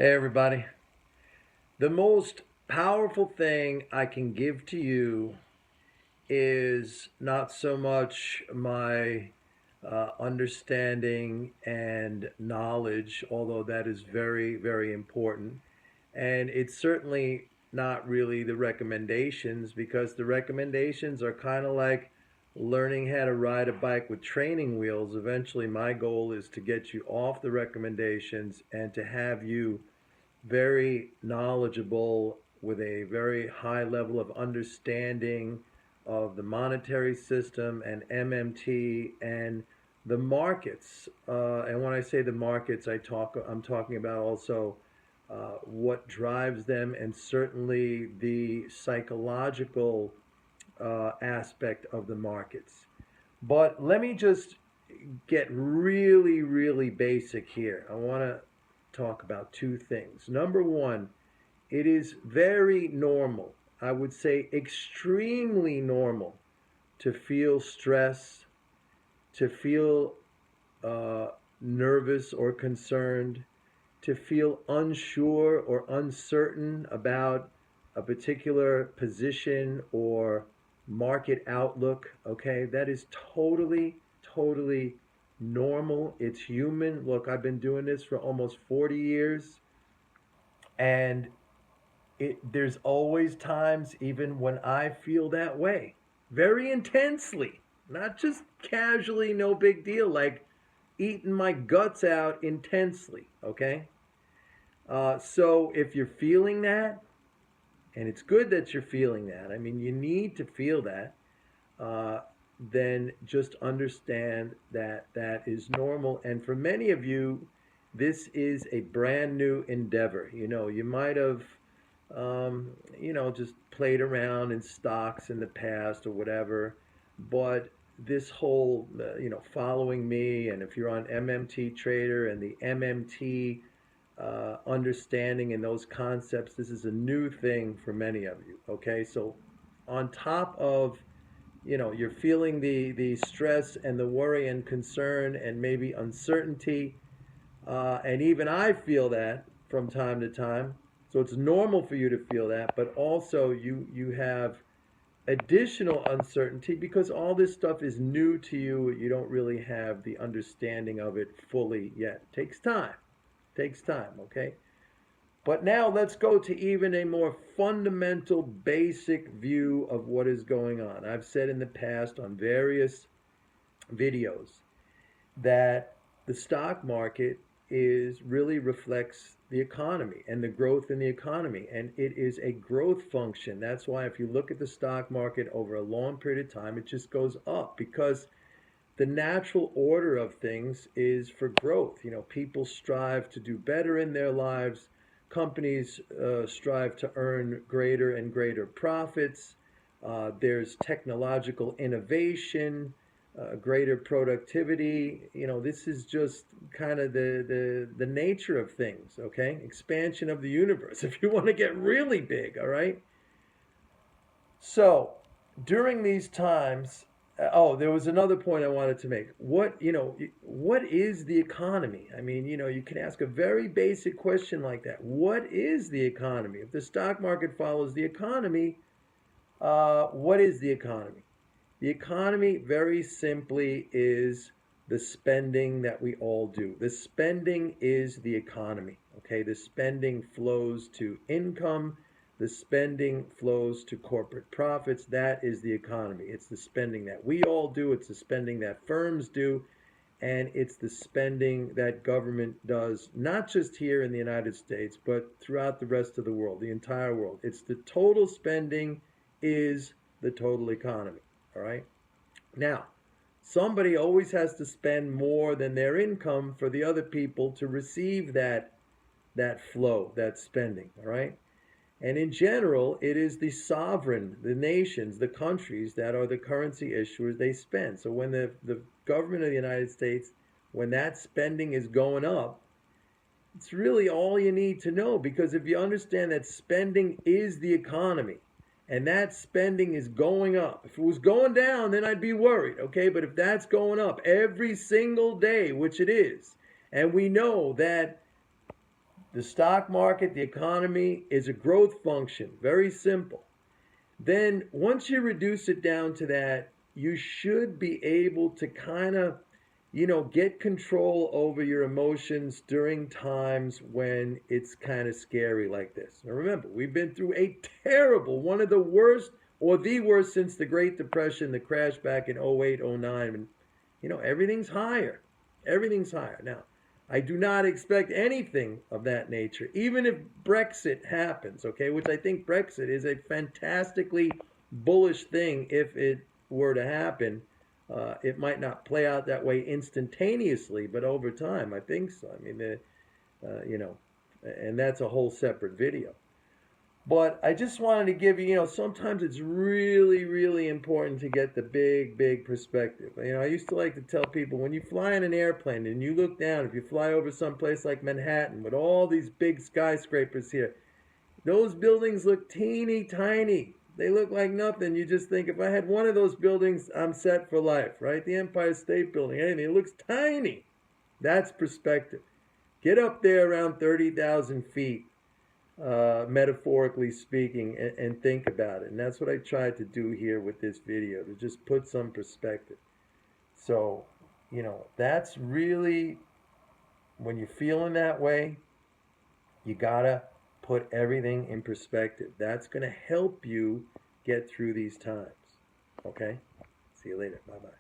Hey, everybody. The most powerful thing I can give to you is not so much my understanding and knowledge, although that is very, very important. And it's certainly not really the recommendations, because the recommendations are kind of like learning how to ride a bike with training wheels. Eventually, my goal is to get you off the recommendations and to have you very knowledgeable with a very high level of understanding of the monetary system and MMT and the markets. And when I say the markets, I'm talking about also what drives them, and certainly the psychological aspect of the markets. But let me just get really, really basic here. I want to talk about two things. Number one, it is very normal, I would say extremely normal, to feel stress, to feel uh, nervous or concerned, to feel unsure or uncertain about a particular position or market outlook. Okay, that is totally, totally normal. It's human. Look, I've been doing this for almost 40 years, and there's always times even when I feel that way very intensely, not just casually, no big deal, like eating my guts out intensely. Okay, so if you're feeling that, and it's good that you're feeling that, I mean, you need to feel that, uh, then just understand that that is normal. And for many of you, this is a brand new endeavor. You might have, just played around in stocks in the past or whatever, but this whole, following me, and if you're on MMT Trader and the MMT understanding and those concepts, this is a new thing for many of you. Okay, so on top of, you're feeling the stress and the worry and concern and maybe uncertainty, and even I feel that from time to time. So it's normal for you to feel that, but also you have additional uncertainty because all this stuff is new to you. You don't really have the understanding of it fully yet. Takes time. Takes time, okay? But now let's go to even a more fundamental, basic view of what is going on. I've said in the past on various videos that the stock market is really reflects the economy and the growth in the economy, and it is a growth function. That's why if you look at the stock market over a long period of time, it just goes up, because the natural order of things is for growth. People strive to do better in their lives. Companies strive to earn greater and greater profits. There's technological innovation, greater productivity. This is just kind of the nature of things, okay? Expansion of the universe, if you want to get really big, all right? So during these times, oh, there was another point I wanted to make. What is the economy? I mean, you can ask a very basic question like that. What is the economy? If the stock market follows the economy, what is the economy? The economy, very simply, is the spending that we all do. The spending is the economy. Okay, the spending flows to income. The spending flows to corporate profits. That is the economy. It's the spending that we all do. It's the spending that firms do. And it's the spending that government does, not just here in the United States, but throughout the rest of the world, the entire world. It's the total spending is the total economy. All right. Now, somebody always has to spend more than their income for the other people to receive that flow, that spending. All right. And in general, it is the sovereign, the nations, the countries that are the currency issuers. They spend. So when the government of the United States, when that spending is going up, it's really all you need to know, because if you understand that spending is the economy and that spending is going up, if it was going down, then I'd be worried, okay? But if that's going up every single day, which it is, and we know that The stock market, the economy is a growth function. Very simple. Then once you reduce it down to that, you should be able to kind of, get control over your emotions during times when it's kind of scary like this. Now remember, we've been through a terrible, one of the worst or the worst since the Great Depression, the crash back in 08, 09. And, everything's higher. Everything's higher. Now, I do not expect anything of that nature, even if Brexit happens, okay, which I think Brexit is a fantastically bullish thing if it were to happen. It might not play out that way instantaneously, but over time, I think so. I mean, and that's a whole separate video. But I just wanted to give you, sometimes it's really, really important to get the big, big perspective. I used to like to tell people when you fly in an airplane and you look down, if you fly over some place like Manhattan with all these big skyscrapers here, those buildings look teeny tiny. They look like nothing. You just think, if I had one of those buildings, I'm set for life, right? The Empire State Building, anything, it looks tiny. That's perspective. Get up there around 30,000 feet. Metaphorically speaking, and think about it. And that's what I tried to do here with this video, to just put some perspective. So, that's really, when you're feeling that way, you gotta put everything in perspective. That's gonna help you get through these times. Okay? See you later. Bye-bye.